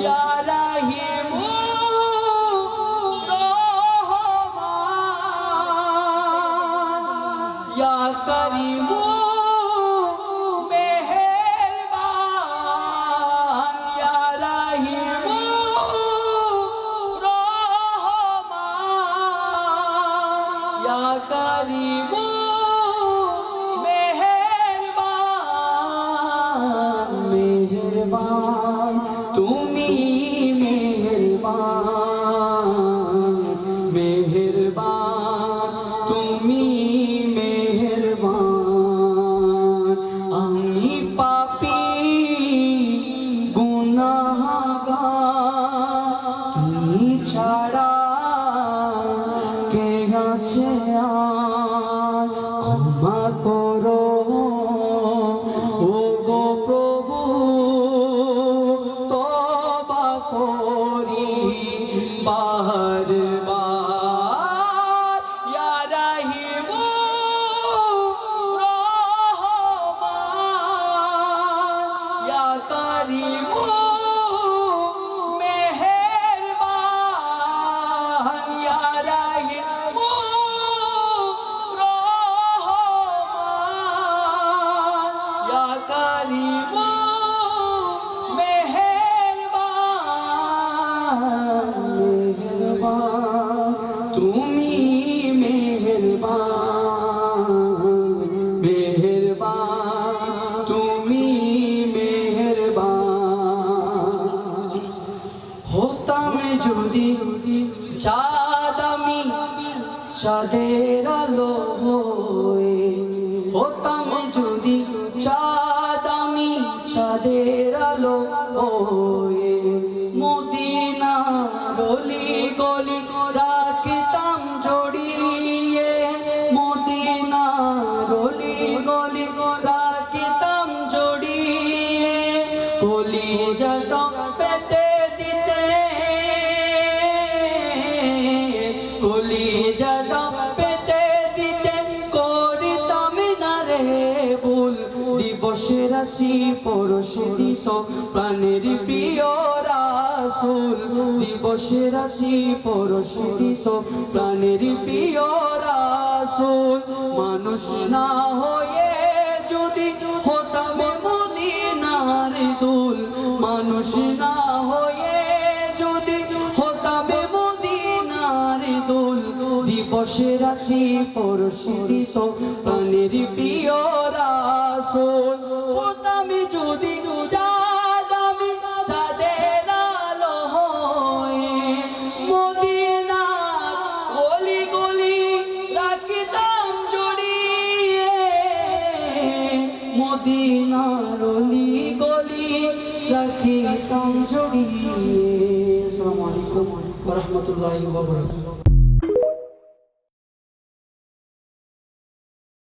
ইয়া রাহিম রহমান ইয়া করিম মেহেরবান ইয়া রাহিম রহমান ইয়া করিম তুমি মেহেরবান মেহেরবান তুমি মেহেরবান আমি পাপী গুনাহগার তুমি ছাড়া কে আছে আর ক্ষমা করো बार बार या रहीम रहमान या करीम मेहरबान या रहीम रहमान या करीम তুমি মেহেরবান মেহেরবান তুমি মেহেরবান হতাম যদি চাঁদ আমি চাঁদের আলো হয়ে হতাম যদি চাঁদ আমি চাঁদের আলো হয়ে মদিনা গলি গলি রাখতাম জড়িয়ে মদিনা গলি গলি রাখতাম জড়িয়ে কলিজাটা পেতে দিতে কলিজাটা পেতে দিতে করিতাম না রে ভুল দিবসে রাশি পরশ দিত প্রাণের প্রিয় রাসূল দিবসে রাশি পরশ দিত প্রাণের প্রিয় রাসূল মানুষ না হয়ে যদি হতাম মদিনার দুল মানুষ না হয়ে যদি হতাম মদিনার দুল দিবসে রাশি পরশ দিত প্রাণের প্রিয় রাসূল হতাম যদি মদিনার অলি গলি রাখিতাম জড়িয়ে। আসসালামু আলাইকুম ওয়া রাহমাতুল্লাহি ওয়া বারাকাতুহু।